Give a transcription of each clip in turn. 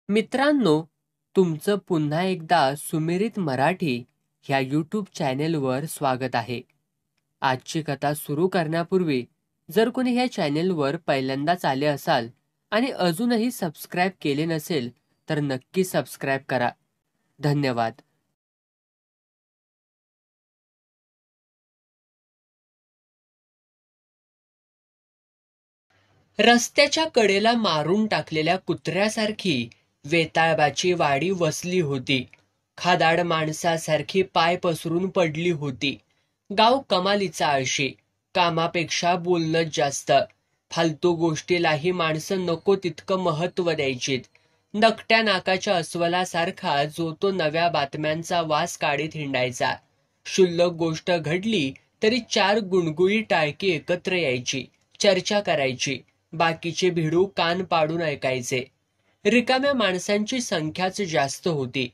मित्रांनो, तुमचं पुन्हा एकदा सुमिरित मराठी ह्या यूट्यूब चॅनेलवर स्वागत आहे. आजची कथा सुरू करण्यापूर्वी जर कोणी ह्या चॅनेलवर पहिल्यांदाच आले असाल आणि अजूनही सबस्क्राईब केले नसेल तर नक्की सबस्क्राईब करा. धन्यवाद. रस्त्याच्या कडेला मारून टाकलेल्या कुत्र्यासारखी वेताळाची वाडी वसली होती. खादाड माणसासारखी पाय पसरून पडली होती. गाव कमालीचा आळशी, कामापेक्षा बोलणंच जास्त. फालतू गोष्टीलाही माणसं नको तितकं महत्व द्यायचीत. नकट्या नाकाच्या अस्वलासारखा जो तो नव्या बातम्यांचा वास काढीत हिंडायचा. क्षुल्लक गोष्ट घडली तरी 4 गुणगुळी टाळकी एकत्र यायची, चर्चा करायची. बाकीचे भिडू कान पाडून ऐकायचे. रिकाम्या माणसांची संख्याच जास्त होती.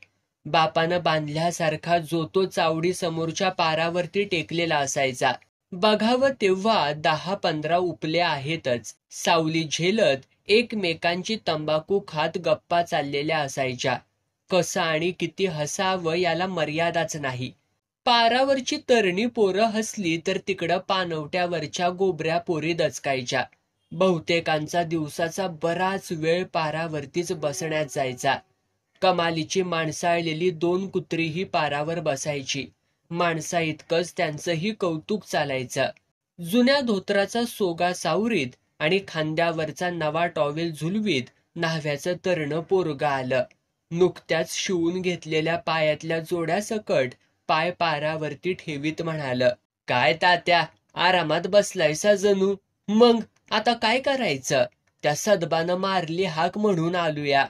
बापानं बांधल्यासारखा जो तो चावडी समोरच्या पारावरती टेकलेला असायचा. बघावं तेव्हा 10-15 उपल्या आहेतच. सावली झेलत एकमेकांची तंबाखू खात गप्पा चाललेल्या असायच्या. कसं आणि किती हसावं याला मर्यादाच नाही. पारावरची तरणी पोरं हसली तर तिकडं पानवट्यावरच्या गोबऱ्या पोरी दचकायच्या. बहुतेकांचा दिवसाचा बराच वेळ पारावरतीच बसण्यात जायचा. कमालीची माणसाळलेली 2 कुत्रीही पारावर बसायची. माणसा इतकंच त्यांचंही कौतुक चालायचं. जुन्या धोत्राचा सोगा सावरीत आणि खांद्यावरचा नवा टॉवेल झुलवीत न्हाव्याचं तरणं पोरगं आलं. नुकत्याच शिवून घेतलेल्या पायातल्या जोड्यासकट पाय पारावरती ठेवीत म्हणालं, "काय तात्या, आरामात बसलायसा जणू. मग आता काय करायचं?" त्या सदबानं मारली हाक म्हणून आलूया.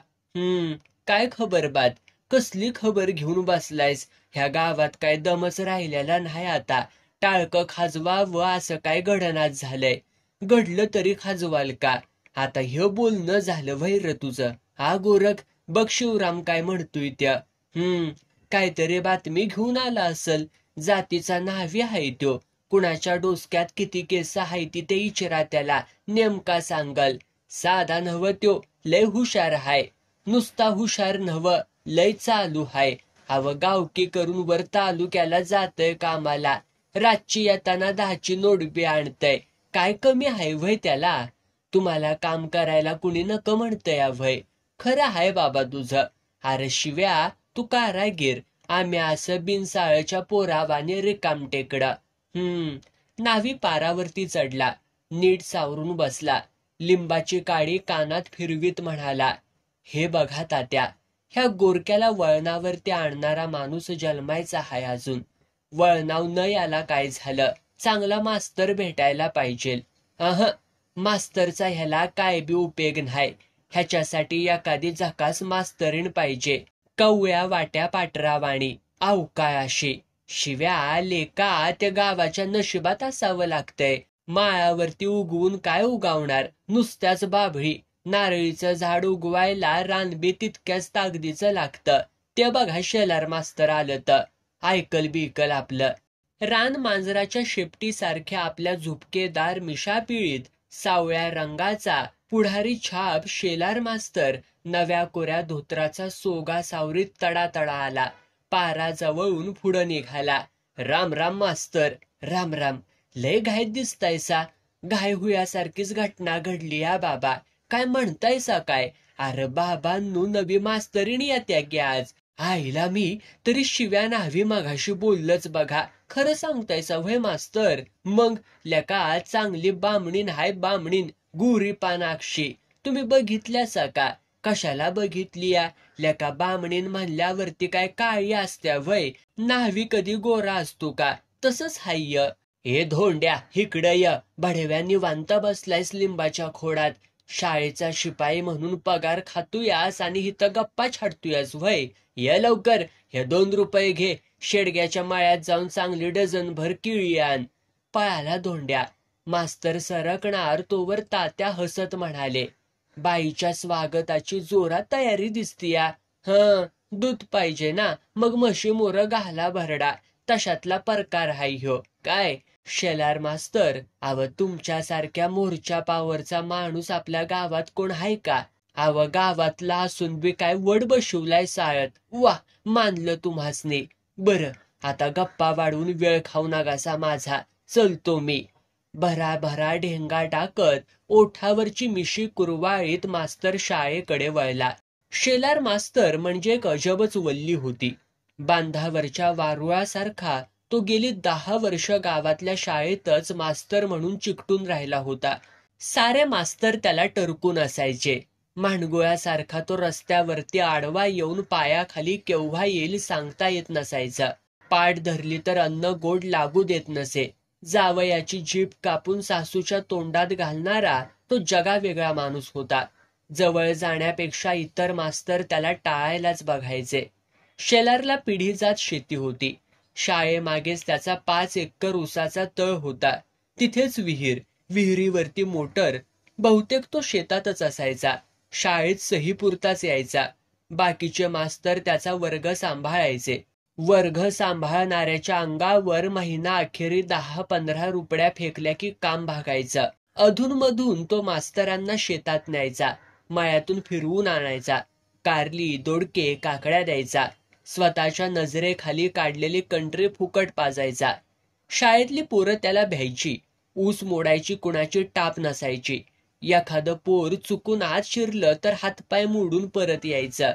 काय खबर बात? कसली खबर घेऊन बसलायस? ह्या गावात काय दमच राहिलेला नाही आता. टाळकं खाजवा व असं काय घडनाच झालंय. घडलं तरी खाजवाल का? आता हे बोलणं झालं वैर तुझं. हा गोरख, बघ शिवराम काय म्हणतोय त्या. काहीतरी बातमी घेऊन आला असल. जातीचा न्हावी हाय त्यो. कुणाच्या डोसक्यात किती केस हायती ते इचरा त्याला, नेमका सांगल. साधा नव्ह त्यो, लय हुशार हाय. नुसता हुशार नव्ह, लय चालू हाय. गावकी करून वर तालुक्याला जातय कामाला. रातची येताना 10ची नोटबी आणतय. काय कमी हाय वय त्याला? तुम्हाला काम करायला कुणी नको म्हणतंय वय? खरं हाय बाबा तुझं. अरे शिव्या, तू कारागीर, आम्ही असं बिनसाळच्या पोरावाने रिकाम टेकडं. नावी पारावरती चढला. नीट सावरून बसला. लिंबाची काडी कानात फिरवीत म्हणाला, "हे बघा तात्या, ह्या गोरक्याला वळणावरती आणणारा माणूस जन्मायचा हाय अजून. वळणाव न याला काय झालं? चांगला मास्तर भेटायला पाहिजे. मास्तरचा ह्याला काय बी उपयोग नाही. ह्याच्यासाठी एखादी झकास मास्तरीण पाहिजे. कवळ्या वाट्या पाटरावाणी, अवकाळ अशी. शिव्या लेका, त्या गावाच्या नशिबात असावं लागतंय. माळावरती उगवून काय उगावणार? नुसत्याच बाभळी. नारळीचं झाड उगवायला रानबी तितक्याच ताकदीचं लागतं. ते बघा शेलार मास्तर आलं तर ऐकल बिकल आपलं." रान मांजराच्या शेपटीसारख्या आपल्या झुपकेदार मिशापिळीत सावळ्या रंगाचा पुढारी छाप शेलार मास्तर नव्या कोऱ्या धोत्राचा सोगा सावरीत तडातडा आला. पारा जवळून पुढं निघाला. "राम राम मास्तर." "राम राम. लय घाईत दिसतायसा." "घाय हुयासारखीच घटना घडली या बाबा." "काय म्हणतायसा काय?" "अरे बाबांनू, नवी मास्तरीण येत्या की आज." "आईला मी तरी शिव्या न्हावी मगाशी बोललंच बघा. खरं सांगतायसा व्हय मास्तर?" "मग लेका, चांगली बामणीन हाय बामणीन, गुरी पानाक्षी. तुम्ही बघितल्यासा का?" "कशाला बघितली या? लेका, बामणीन म्हणल्यावरती काय काळी असत्या वय? न्हावी कधी गोरा असतो का? तसंच हाय." "हे धोंड्या, इकडं य. भडव्या निवांत बसलायस लिंबाच्या खोडात. शाळेचा शिपाई म्हणून पगार खातोयास आणि इथं गप्पा छाडतोयास व्हय? ये लवकर, हे 2 रुपये घे. शेडग्याच्या माळ्यात जाऊन चांगली डझनभर केळी आण." पळाला धोंड्या. मास्तर सरकणार तोवर तात्या हसत म्हणाले, "बाईच्या स्वागताची जोरात तयारी दिसतीया." "दूध पाहिजे ना, मग म्हशी मोर घाला भरडा. तशातला प्रकार हाय ह्यो." "काय शेलार मास्तर, तुमच्यासारख्या मोर्चा पावरचा माणूस आपल्या गावात कोण हाय का?" आव गावातला असून बी काय वड बशिवलाय साळत. वा, मानलं तुम्हासने. बरं, आता गप्पा वाढवून वेळ खाऊ नकासा माझा, चलतो मी. भराभरा ढेंगा टाकत ओठावरची मिशी कुरवाळीत मास्तर शाळेकडे वळला. शेलार मास्तर म्हणजे एक अजबच वल्ली होती. बांधावरच्या वारुळासारखा तो गेली 10 वर्ष गावातल्या शाळेतच मास्तर म्हणून चिकटून राहिला होता. सारे मास्तर त्याला टरकून असायचे. मांडगुळासारखा तो रस्त्यावरती आडवा येऊन पायाखाली केव्हा येईल सांगता येत नसायचा. पाठ धरली तर अन्न गोड लागू देत नसे. जावयाची जीभ कापून सासूच्या तोंडात घालणारा तो जगावेगळा माणूस होता. जवळ जाण्यापेक्षा इतर मास्तर त्याला टाळायलाच बघायचे. शेलारला पिढीजात शेती होती. शाळेमागेच त्याचा 5 एकर उसाचा तळ होता. तिथेच विहीर, विहिरीवरती मोटर. बहुतेक तो शेतातच असायचा. शाळेत सहीपुरताच यायचा. बाकीचे मास्तर त्याचा वर्ग सांभाळायचे. वर्ग सांभाळणाऱ्याच्या अंगावर महिना अखेरी 10-15 रुपया फेकल्या की काम भागायचं. अधूनमधून तो मास्तरांना शेतात न्यायचा. मळ्यातून फिरवून आणायचा. कारली, दोडके, काकड्या द्यायचा. स्वतःच्या नजरेखाली काढलेली कंटरी फुकट पाजायचा. शाळेतली पोरं त्याला भ्यायची. ऊस मोडायची कुणाची टाप नसायची. एखादं पोर चुकून आत शिरलं तर हातपाय मोडून परत यायचं.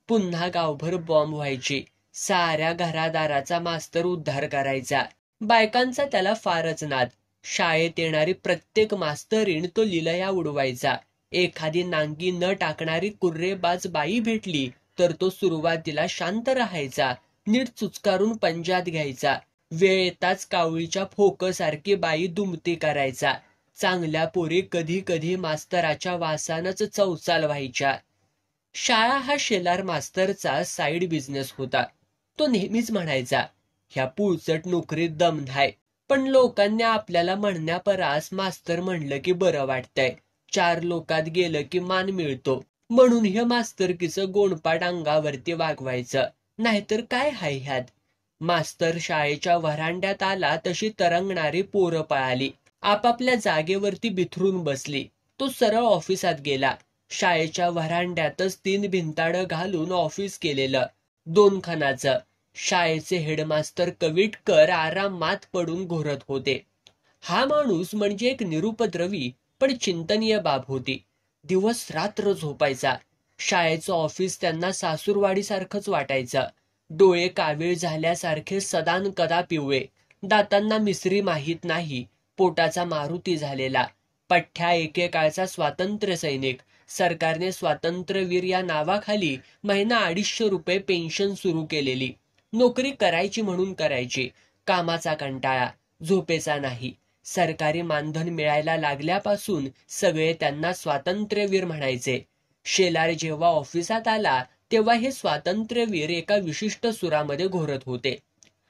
पुन्हा गावभर बॉम्ब व्हायची. साऱ्या घरादाराचा मास्तर उद्धार करायचा. बायकांचा त्याला फारच नाद. शाळेत येणारी प्रत्येक मास्तरीण तो लिलया उडवायचा. एखादी नांगी न टाकणारी कुर्रेबाज बाई भेटली तर तो सुरुवातीला शांत राहायचा. नीट चुचकारून पंजात घ्यायचा. वेळ येताच कावळीच्या फोकसारखी बाई दुमती करायचा. चांगल्या पोरी कधी कधी मास्तराच्या वासानच चौचाल व्हायच्या. शाळा हा शेलार मास्तरचा साईड बिझनेस होता. तो नेहमीच म्हणायचा, ह्या पुळचट नोकरीत दम नाही. पण लोकांनी आपल्याला म्हणण्यापरास मास्तर म्हणलं की बरं वाटतंय. 4 लोकात गेलं की मान मिळतो. म्हणून हे मास्तरकीचं गोणपाट अंगावरती वागवायचं. नाहीतर काय हाय ह्यात. मास्तर शाळेच्या व्हरांड्यात आला तशी तरंगणारी पोरं पळाली. आपापल्या जागेवरती बिथरून बसली. तो सरळ ऑफिसात गेला. शाळेच्या व्हरांड्यातच 3 भिंताडं घालून ऑफिस केलेलं, 2 खणाचं. शाळेचे हेडमास्तर कविटकर आरामात पडून घोरत होते. हा माणूस म्हणजे एक निरुपद्रवी पण चिंतनीय बाब होती. दिवस रात्र झोपायचा. शाळेचं ऑफिस त्यांना सासूरवाडीसारखंच वाटायचं. डोळे कावीळ झाल्यासारखे सदान कदा पिवळे. दातांना मिसरी माहीत नाही. पोटाचा मारुती झालेला. पठ्ठ्या एकेकाळचा स्वातंत्र्य सैनिक. सरकारने स्वातंत्र्यवीर या नावाखाली महिना 250 रुपये पेन्शन सुरू केलेली. नोकरी करायची म्हणून करायची. कामाचा कंटाळा, झोपेचा नाही. सरकारी मानधन मिळायला लागल्यापासून सगळे त्यांना स्वातंत्र्यवीर म्हणायचे. शेलार जेव्हा ऑफिसात आला तेव्हा हे स्वातंत्र्यवीर एका विशिष्ट सुरामध्ये घोरत होते.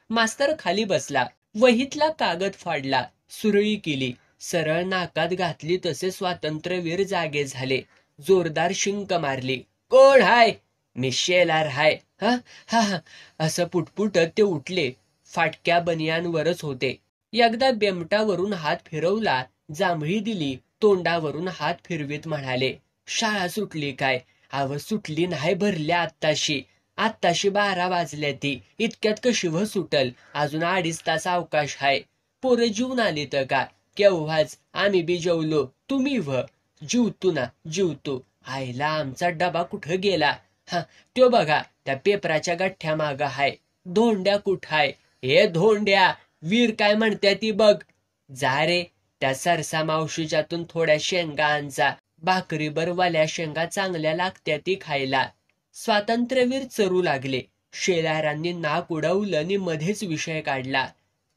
मास्तर खाली बसला. वहीतला कागद फाडला. सुरळी केली. सरळ नाकात घातली तसे स्वातंत्र्यवीर जागे झाले. जोरदार शिंक मारली. कोण हाय? मी शेलार हाय. हा हा हा असं पुटपुटत ते उठले. फाटक्या बनियांवरच होते. एकदा बेमटावरून हात फिरवला. जांभळी दिली. तोंडावरून हात फिरवीत म्हणाले, शाळा सुटली काय? अव सुटली नाही, भरल्या आत्ताशी. 12 वाजल्या ती. इतक्यात कशी व सुटल? अजून 2.5 तास अवकाश हाय. पोरं जीवन आली तर का? केव्हाच. आम्ही बी जेवलो. तुम्ही जीवतो ना? जीवतो. आईला आमचा डबा कुठं गेला? हा, त्यो बघा त्या पेपराच्या गठ्ठ्या माग हाय. धोंड्या कुठ हाय? हे धोंड्या, वीर काय म्हणत्या ती बघ. जा रे, त्या सरसा मावशीच्यातून थोड्या शेंगा आणचा. भाकरीबर वाल्या शेंगा चांगल्या लागत्या ती खायला. स्वातंत्र्यवीर चरू लागले. शेलारांनी नाक उडवलं आणि मध्येच विषय काढला.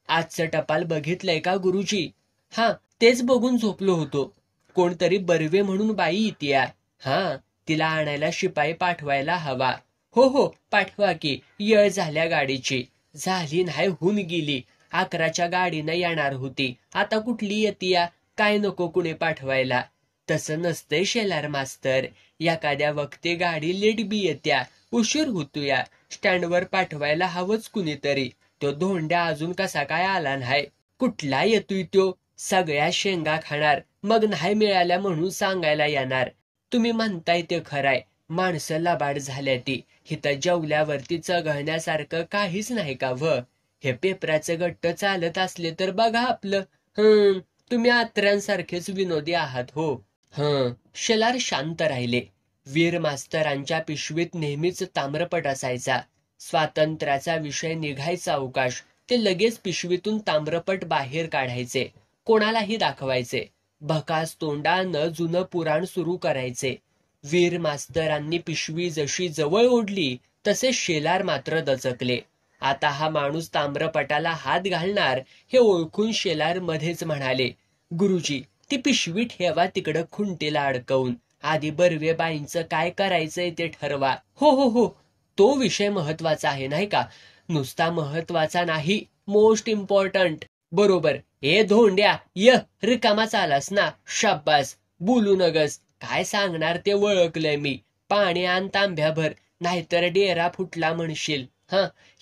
आजचं टपाल बघितलंय का गुरुजी? हा, तेच बघून झोपलो होतो. कोणतरी बर्वे म्हणून बाई येतीया. हा, तिला आणायला शिपाई पाठवायला हवा. हो हो, पाठवा की. येळ झाल्या गाडीची. झाली नाही, होऊन गेली. 11च्या गाडीनं येणार होती. आता कुठली येतीया? काय नको कुणी पाठवायला. तसं नसतंय शेलार मास्तर. एखाद्या वक्ती गाडी लेट बी येत्या. उशीर होतोया. स्टँडवर पाठवायला हवंच कुणीतरी. तो धोंड्या अजून कसा काय आला नाही? कुठला येतोय त्यो? सगळ्या शेंगा खाणार. मग नाही मिळाल्या म्हणून सांगायला येणार. तुम्ही म्हणताय ते खराय, माणसं लबाड झाल्या ती. हिथं जेवल्यावरती चघळण्यासारखं काहीच नाही का व? हे पेपराचं गट्ट चालत असले तर बघा आपलं. तुम्ही आत्र्यांसारखेच विनोदी आहात हो. शेलार शांत राहिले. वीर मास्तरांच्या पिशवीत नेहमीच ताम्रपट असायचा. स्वातंत्र्याचा विषय निघायचा अवकाश, ते लगेच पिशवीतून ताम्रपट बाहेर काढायचे, कोणालाही दाखवायचे. भकास तोंडानं जुनं पुराण सुरू करायचे. वीर मास्तरांनी पिशवी जशी जवळ ओढली तसे शेलार मात्र दचकले. आता हा माणूस ताम्रपटाला हात घालणार हे ओळखून शेलार मध्येच म्हणाले, गुरुजी, ती पिशवी ठेवा तिकडं खुंटीला अडकवून. आधी बर्वेबाईंचं काय करायचंय ते ठरवा. हो, तो विषय महत्वाचा आहे नाही का? नुसता महत्वाचा नाही, मोस्ट इम्पॉर्टंट. बरोबर. ए धोंड्या, रिकामा चालास ना. शाब्बास. बोलू नगस. काय सांगणार ते ओळखलंय मी. पाणी आण तांब्याभर, नाहीतर डेरा फुटला म्हणशील.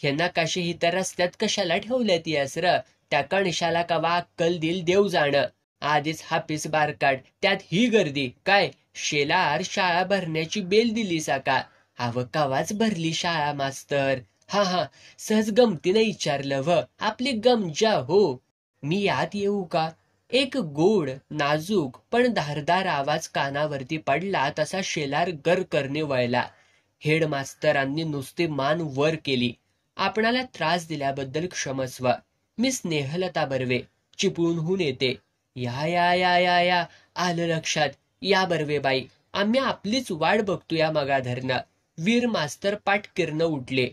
हे नकाशे हिथं रस्त्यात कशाला ठेवल्यात यास र? त्या कणशाला कवा अक्कल दिल देव जाणं. आधीच हापीस बारकाड, त्यात ही गर्दी. काय शेलार, शाळा भरण्याची बेल दिली का? कवाच भरली शाळा मास्तर. सहज गमतीनं विचारलं व. आपली गमजा हो. मी यात येऊ का? एक गोड, नाजूक पण धारदार आवाज कानावरती पडला तसा शेलार गरकरने वळला. हेडमास्तरांनी नुसती मान वर केली. आपणाला त्रास दिल्याबद्दल क्षमस्व. मी स्नेहलता बर्वे, चिपळूणहून येते. या आलं लक्षात. या बर्वेबाई, आम्ही आपलीच वाट बघतो या मगाधरनं. वीर मास्तर पाटकिरनं उठले.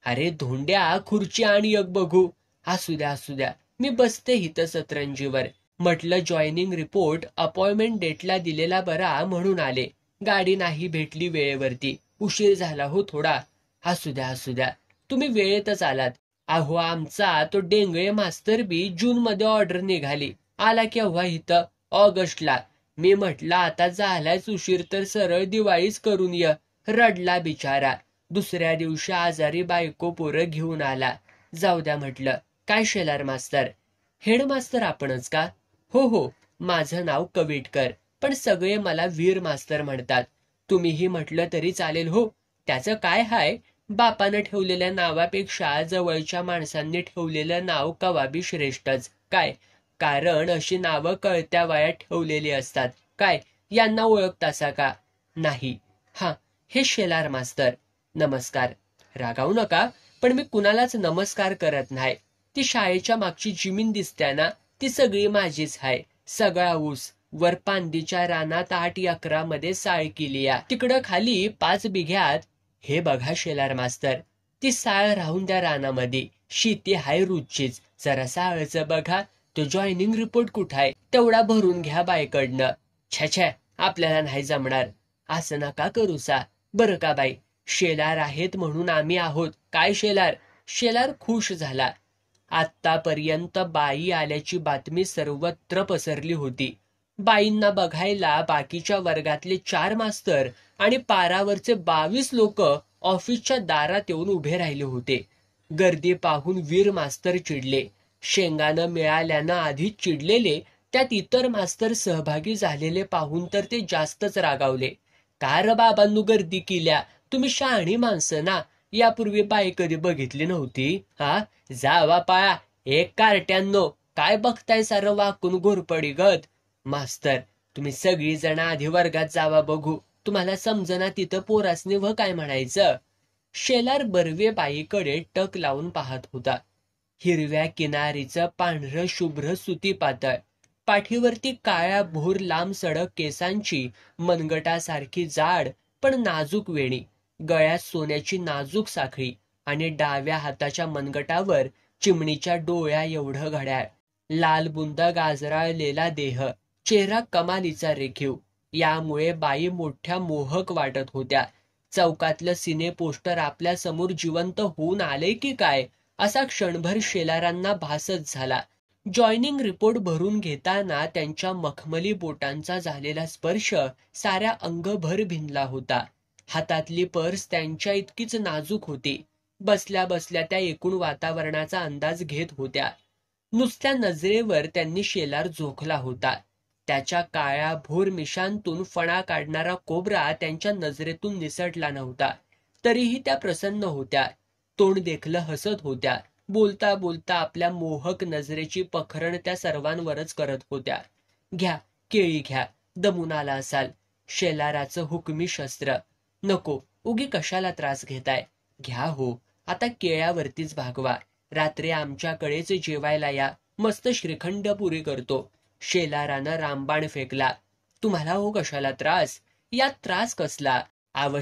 अरे धोंड्या, खुर्ची आणि एक बघू. असू द्या, मी बसते हिथं सतरंजीवर. म्हटलं जॉईनिंग रिपोर्ट अपॉइंटमेंट डेटला दिलेला बरा म्हणून आले. गाडी नाही भेटली वेळेवरती, उशीर झाला हो थोडा. असू द्या, तुम्ही वेळेतच आलात. अहो आमचा तो डेंगळे मास्तर बी जून मध्ये ऑर्डर निघाली. आला केव्हा इथं? ऑगस्टला. मी म्हटलं आता झालाच उशीर तर सरळ दिवाळीच करून य. रडला बिचारा. दुसऱ्या दिवशी आजारी बायको पोरं घेऊन आला. जाऊ द्या म्हटलं. काय शेलार मास्तर? हेडमास्तर आपणच का? हो, माझं नाव कविटकर, पण सगळे मला वीर मास्तर म्हणतात. तुम्हीही म्हटलं तरी चालेल हो. त्याचं काय हाय, बापानं ठेवलेल्या नावापेक्षा जवळच्या माणसांनी ठेवलेलं नाव कवाबी श्रेष्ठच. काय कारण अशी नावं कळत्या वयात ठेवलेली असतात. काय यांना ओळखतासा का? नाही. हे शेलार मास्तर. नमस्कार. रागावू नका, पण मी कुणालाच नमस्कार करत नाही. ती शाळेच्या मागची जमीन दिसत्या ना, ती सगळी माझीच हाय. सगळा ऊस. वर पांदीच्या रानात 8-11 मध्ये साळ केलीया. तिकडं खाली 5 बिघ्यात. हे बघा शेलार मास्तर, ती साळ राहून द्या रानामध्ये. शेती हाय रोजचीच. जरा साळचं बघा. तो जॉईनिंग रिपोर्ट कुठाय तेवढा भरून घ्या बाईकडनं. छे, आपल्याला नाही जमणार. असं नका करूसा बरं का बाई. शेलार आहेत म्हणून आम्ही आहोत. काय शेलार? शेलार खुश झाला. आत्तापर्यंत बाई आल्याची बातमी सर्वत्र पसरली होती. बाईंना बघायला बाकीच्या वर्गातले 4 मास्तर आणि पारावरचे 22 लोक ऑफिसच्या दारात येऊन उभे राहिले होते. गर्दी पाहून वीर मास्तर चिडले. शेंगानं मिळाल्यानं आधीच चिडलेले, त्यात इतर मास्तर सहभागी झालेले पाहून तर ते जास्तच रागावले. का र बाबांनु गर्दी केल्या? तुम्ही शहाणी माणसं ना. यापूर्वी बाई कधी बघितली नव्हती? जावा पाया. एक कार्ट्यांनो, काय बघताय सारं वाकून घोरपडी गत? मास्तर, तुम्ही सगळी जण आधी वर्गात जावा बघू. तुम्हाला समजना तिथं पोरासने व काय म्हणायचं? शेलार बर्वे बाईकडे टक लावून पाहत होता. हिरव्या किनारीचं पांढरं शुभ्र सुती पातळ, पाठीवरती काळ्या भोर लांब सडक केसांची मनगटासारखी जाड पण नाजूक वेणी, गळ्यात सोन्याची नाजूक साखळी आणि डाव्या हाताच्या मनगटावर चिमणीच्या डोळ्या एवढं घड्याळ. लाल बुंद गाजराळलेला देह, चेहरा कमालीचा रेखीव. यामुळे बाई मोठ्या मोहक वाटत होत्या. चौकातलं सिने पोस्टर आपल्या समोर जिवंत होऊन आले की काय असा क्षणभर शेलारांना भासच झाला. जॉईनिंग रिपोर्ट भरून घेताना त्यांच्या मखमली बोटांचा झालेला स्पर्श साऱ्या अंगभर भिनला होता. हातातली पर्स त्यांच्या इतकीच नाजूक होती. बसल्या बसल्या त्या एकूण वातावरणाचा अंदाज घेत होत्या. नुसत्या नजरेवर त्यांनी शेलार झोखला होता. त्याच्या काळ्या भोर मिशांतून फणा काढणारा कोबरा त्यांच्या नजरेतून निसटला नव्हता. तरीही त्या प्रसन्न होत्या. तोंड देखलं हसत होत्या. बोलता बोलता आपल्या मोहक नजरेची पखरण त्या सर्वांवरच करत होत्या. घ्या, केळी घ्या, दमून आला असाल. शेलाराचं हुकमी शस्त्र. नको, उगी कशाला त्रास घेताय. घ्या हो, आता केळ्यावरतीच भागवा. रात्री आमच्याकडेच जेवायला या. मस्त श्रीखंड पुरी करतो. शेलारानं रामबाण फेकला. तुम्हाला हो कशाला त्रास. यात त्रास कसला.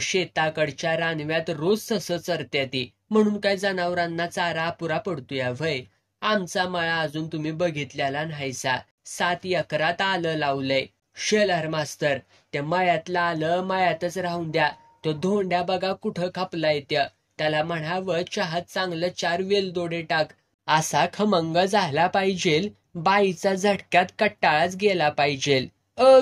शेताकडच्या रानव्यात रोज सस चरत्या ती, म्हणून काय जनावरांना चारा पुरा पडतोया व्हय. आमचा मळा अजून तुम्ही बघितलेला नाहीसा. 7 एकरात आलं लावलंय. शेलार मास्तर, त्या मळ्यातलं आलं मळ्यातच राहून द्या. तो धोंड्या बघा कुठं खपलाय त्याला म्हणावं चहात चांगलं 4 वेलदोडे टाक. असा खमंग झाला पाहिजेल. बाईचा झटक्यात कट्टाळाच गेला पाहिजेल.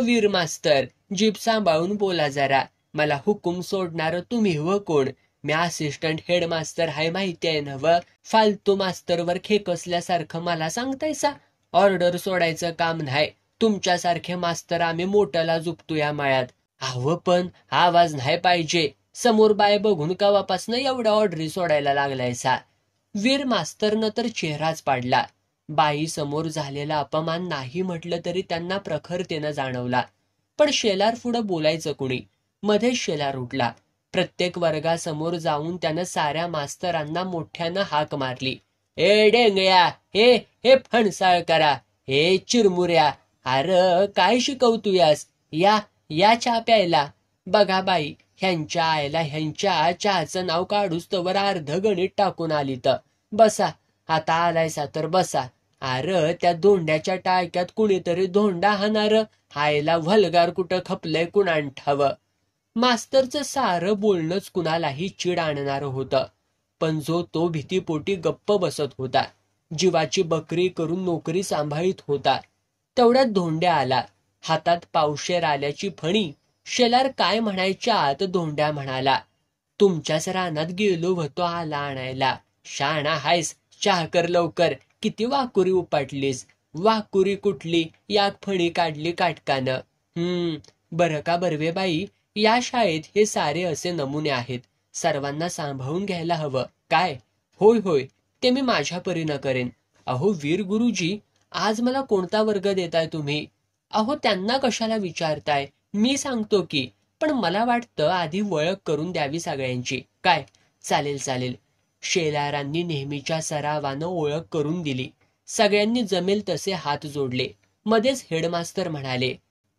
वीर मास्तर, जीभ सांभाळून बोला जरा. मला हुकूम सोडणार तुम्ही व कोण. मी असिस्टंट हेडमास्तर हाय माहिती आहे ना व. फालतू मास्तरवर खेकसल्यासारखं मला सांगतायसा. ऑर्डर सोडायचं काम नाही. तुमच्यासारखे मास्तर आम्ही मोठ्याला झुपतो या मळ्यात. पण आवाज नाही पाहिजे. समोर बाय बघून कवापासनं एवढ्या ऑर्डरी सोडायला लागलायसा. वीर मास्तरनं तर चेहराच पाडला. बाई समोर झालेला अपमान नाही म्हटलं तरी त्यांना प्रखरतेनं जाणवला. पण शेलार पुढं बोलायचं कुणी. मध्येच शेलार उठला. प्रत्येक वर्गासमोर जाऊन त्यानं साऱ्या मास्तरांना मोठ्यानं हाक मारली. ए डेंगया, हे फणसाळ करा. हे चिरमुऱ्या, अरे काय शिकवतूयास. या चहा प्यायला. बघा बाई, ह्यांच्या आईला ह्यांच्या चहाचं नाव काढूस तवर अर्ध गणित टाकून आली तर. बसा, आता आलायसा तर बसा. त्या धोंड्याच्या टाळक्यात कुणीतरी धोंडा हाणार. आईला व्हलगार कुठं खपलंय कुणान ठावं. मास्तरचं सारं बोलणंच कुणालाही चीड आणणारं होतं. पण जो तो भीतीपोटी गप्प बसत होता. जीवाची बकरी करून नोकरी सांभाळीत होता. तेवढ्यात धोंड्या आला. हातात पावशेर आल्याची फणी. शेलार काय म्हणायच्या आत धोंड्या म्हणाला. तुमच्याच रानात गेलो होतो आला आणायला. शाणा हायस, चहा कर लवकर. किती वाकुरी उपाटलीस. वाकुरी कुठली, याक फणी काढली काटकानं. बरं का बर्वे बाई, या शाळेत हे सारे असे नमुने आहेत. सर्वांना सांभाळून घ्यायला हवं. काय. होय, ते मी माझ्या परीनं करेन. वीर गुरुजी, आज मला कोणता वर्ग देताय तुम्ही. त्यांना कशाला विचारताय. मी सांगतो की. पण मला वाटतं आधी ओळख करून द्यावी सगळ्यांची. काय. चालेल. शेलारांनी नेहमीच्या सरावानं ओळख करून दिली. सगळ्यांनी जमेल तसे हात जोडले. मध्येच हेडमास्तर म्हणाले,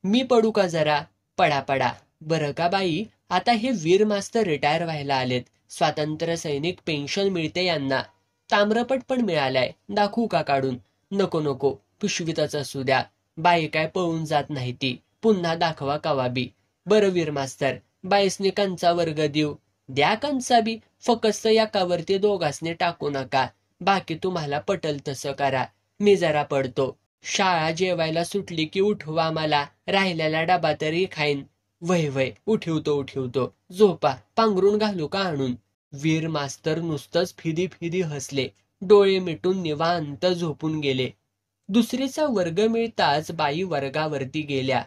मी पडू का जरा. पडा. बरं का बाई, आता हे वीर मास्तर रिटायर व्हायला आलेत. स्वातंत्र्य सैनिक पेन्शन मिळते यांना. ताम्रपट पण मिळालाय. दाखवू का काढून. नको, पिशवीतच असू द्या. बाई काय पळून जात नाही ती. पुन्हा दाखवा कवाबी. बरं वीर मास्तर, बाईसने कंचा वर्ग देऊ. द्या कंचा बी. फक्त याकावरती दोघांसने टाकू नका. बाकी तुम्हाला पटल तसं करा. मी जरा पडतो. शाळा जेवायला सुटली की उठवा मला. राहिलेला डबा तरी खाईन. वय उठवतो. झोपा. पांघरून घालू का आणून. वीर मास्तर नुसतंच फिदी हसले. डोळे मिटून निवांत झोपून गेले. दुसरीचा वर्ग मिळताच बाई वर्गावरती गेल्या.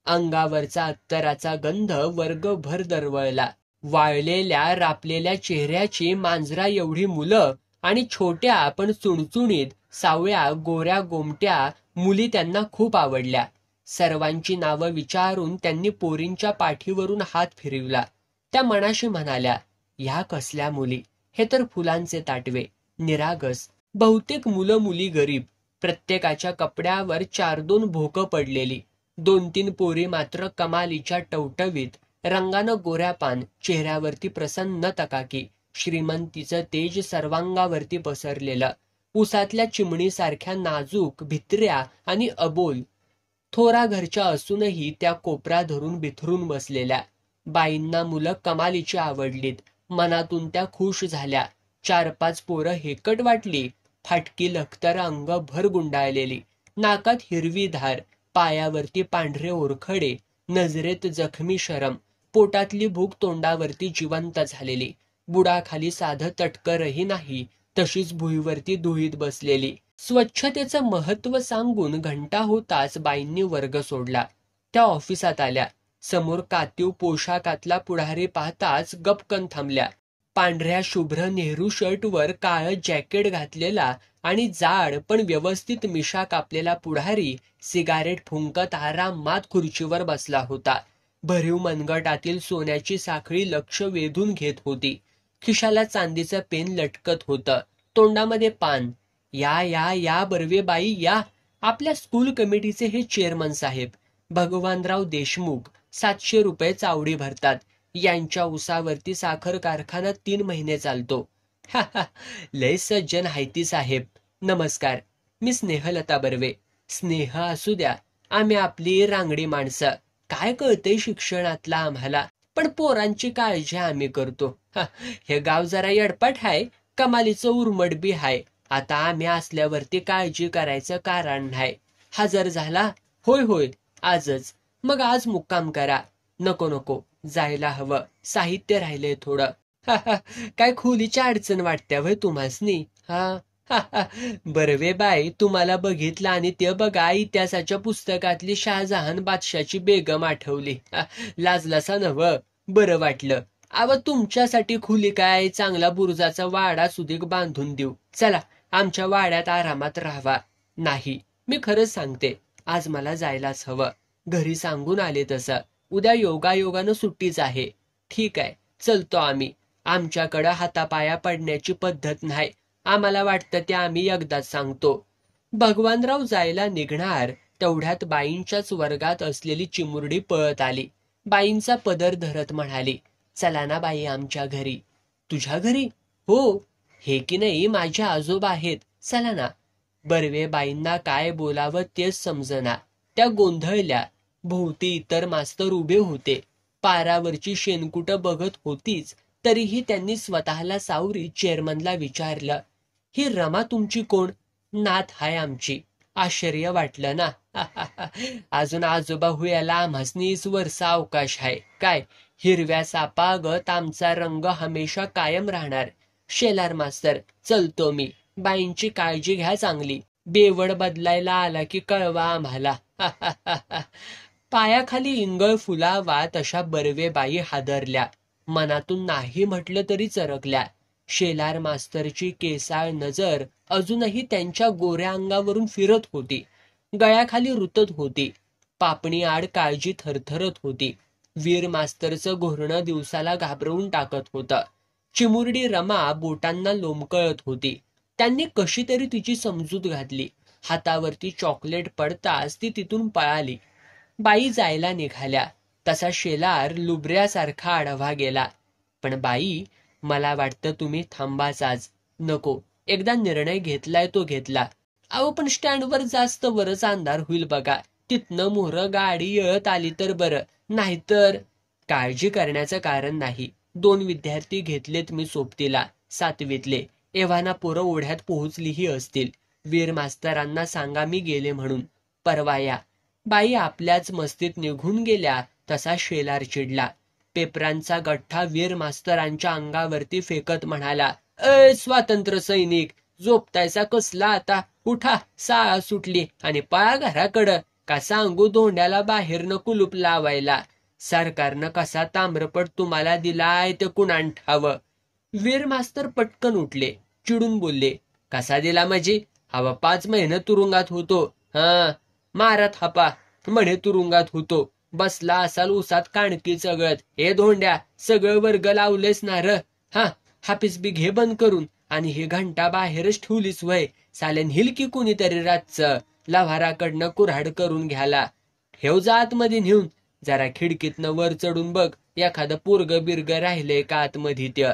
अंगावरचा अत्तराचा गंध वर्गभर दरवळला. वाळलेल्या रापलेल्या चेहऱ्याची मांजरा एवढी मुलं आणि छोट्या पण चुणचुणीत सावळ्या गोऱ्या गोमट्या मुली त्यांना खूप आवडल्या. सर्वांची नावं विचारून त्यांनी पोरींच्या पाठीवरून हात फिरवला. त्या मनाशी म्हणाल्या, ह्या कसल्या मुली. हे तर फुलांचे ताटवे. निरागस. बहुतेक मुलं मुली गरीब. प्रत्येकाच्या कपड्यावर 4-2 भोकं पडलेली. 2-3 पोरी मात्र कमालीच्या टवटवीत. रंगानं गोऱ्यापान. चेहऱ्यावरती प्रसन्न तकाकी. श्रीमंतीचं तेज सर्वांगावरती पसरलेलं. उसातल्या चिमणीसारख्या नाजूक, भित्र्या आणि अबोल. थोरा घरच्या असूनही त्या कोपरा धरून बिथरून बसलेल्या. बाईंना मुलं कमालीची आवडलीत. मनातून त्या खुश झाल्या. 4-5 पोरं हेकट वाटली. फाटकी लखतर अंगभर गुंडाळलेली. नाकात हिरवी धार. पायावरती पांढरे ओरखडे. नजरेत जखमी शरम. पोटातली भूक तोंडावरती जिवंत झालेली. बुडाखाली साधं तटकरही नाही तशीच भुईवरती दुहीत बसलेली. स्वच्छतेचं महत्व सांगून घंटा होताच बाईंनी वर्ग सोडला. त्या ऑफिसात आल्या. समोर कातीव पोशाखातला पुढारी पाहताच गपकन थांबल्या. पांढऱ्या शुभ्र नेहरू शर्टवर काळं जॅकेट घातलेला आणि जाड पण व्यवस्थित मिशा कापलेला पुढारी सिगारेट फुंकत आरामात खुर्चीवर बसला होता. भरीव मनगटातील सोन्याची साखळी लक्ष वेधून घेत होती. खिशाला चांदीचं पेन लटकत होतं. तोंडामध्ये पान. या या या बर्वेबाई या. आपल्या स्कूल कमिटीचे हे चेअरमन साहेब भगवानराव देशमुख. 700 रुपये चावडी भरतात. यांच्या उसावरती साखर कारखाना 3 महिने चालतो. हा हा, लय सज्जन हायती साहेब. नमस्कार, मी स्नेहलता बर्वे. स्नेह असू द्या, आम्ही आपली रांगडी माणसं. काय कळतंय शिक्षणातला आम्हाला, पण पोरांची काळजी आम्ही करतो. हे गाव जरा येडपाट हाय, कमालीचं उर्मट बी हाय. आता आम्ही असल्यावरती काळजी करायचं कारण नाही. हजर झाला? होय होय, आजच. मग आज मुक्काम करा. नको नको, जायला हवं. साहित्य राहिलंय थोडं. काय खोलीची अडचण वाटते वय तुम्हासनी? हा बर्वे बाई, तुम्हाला बघितलं आणि ते बघा इतिहासाच्या पुस्तकातली शहाजहान बादशाची बेगम आठवली. लाजलासा नव? बरं वाटलं. अव तुमच्यासाठी खुली काय, चांगला बुरुजाचा वाडा सुधीक बांधून देऊ. चला, आमच्या वाड्यात आरामात राहावा. नाही, मी खरंच सांगते, आज मला जायलाच हवं. घरी सांगून आले तसं. उद्या योगायोगानं सुट्टीच आहे. ठीक आहे, चलतो आम्ही. आमच्याकडं हातापाया पडण्याची पद्धत नाही. आम्हाला वाटतं ते आम्ही एकदाच सांगतो. भगवानराव जायला निघणार तेवढ्यात बाईंच्याच वर्गात असलेली चिमुरडी पळत आली. बाईंचा पदर धरत म्हणाली, चला ना बाई आमच्या घरी. तुझ्या घरी? हो. हे की नाही माझे आजोबा आहेत, चला ना. बर्वे बाईंना काय बोलावं तेच समजना. त्या गोंधळल्या. भोवती इतर मास्तर उभे होते. पारावरची शेणकुटं बघत होतीच, तरीही त्यांनी स्वतःला सावरी चेअरमनला विचारलं, ही रमा तुमची कोण? नात हाय आमची. आश्चर्य वाटलं ना? अजून आजोबा हुयाला आम्हासनीच वरचा अवकाश आहे काय? हिरव्या सापागत आमचा रंग हमेशा कायम राहणार. शेलार मास्तर, चलतो मी. बाईंची काळजी घ्या चांगली. बेवड बदलायला आला की कळवा आम्हाला. पायाखाली इंगळ फुलावा तशा बर्वेबाई हादरल्या. मनातून नाही म्हटलं तरी चरकल्या. शेलार मास्तरची केसाळ नजर अजूनही त्यांच्या गोऱ्या अंगावरून फिरत होती. गळ्याखाली रुतत होती. पापणी आड काळजी थरथरत होती. वीर मास्तरचं घोरणं दिवसाला घाबरवून टाकत होतं. चिमुरडी रमा बोटांना लोंबकळत होती. त्यांनी कशी तरी तिची समजूत घातली. हातावरती चॉकलेट पडताच ती तिथून पळाली. बाई जायला निघाल्या तसा शेलार लुबऱ्यासारखा आढावा गेला. पण बाई, मला वाटतं तुम्ही थांबाच आज. नको, एकदा निर्णय घेतलाय तो घेतला. अहो पण स्टँडवर जास्त वरच अंधार होईल बघा. तिथनं मोहरं गाडी येळत आली तर बरं, नाहीतर. काळजी करण्याचं कारण नाही. 2 विद्यार्थी घेतलेत मी सोबतीला, 7वीतले. एव्हाना पोरं ओढ्यात पोहोचलीही असतील. वीर मास्तरांना सांगा मी गेले म्हणून. परवा या. बाई आपल्याच मस्तीत निघून गेल्या तसा शेलार चिडला. पेपरांचा गठ्ठा वीर मास्तरांच्या अंगावरती फेकत म्हणाला, स्वातंत्र्य सैनिक, झोपतायचा कसला आता? उठा, शाळा सुटली आणि पळा घराकडं. का सांगू धोंड्याला बाहेरनं कुलूप लावायला? सरकारनं कसा ताम्रपट तुम्हाला दिलाय ते कुणान ठावं. वीर मास्तर पटकन उठले. चिडून बोलले, कसा दिला म्हणजे? हवा 5 महिने तुरुंगात होतो. मारा थापा, म्हणे तुरुंगात होतो. बसला असाल उसात काणकी चगळत. हे धोंड्या, सगळं वर्ग लावलेस ना र? हापीस बी घे बंद करून. आणि ही घंटा बाहेरच ठेवलीच वय. साल्यान हिल की कुणीतरी रातचं. लव्हाराकडनं कुऱ्हाड करून घ्याला. ठेव जा आतमध्ये नेऊन. जरा खिडकीतनं वर चढून बघ, एखादं पोरग बिरग राहिलंय का आतमध्ये.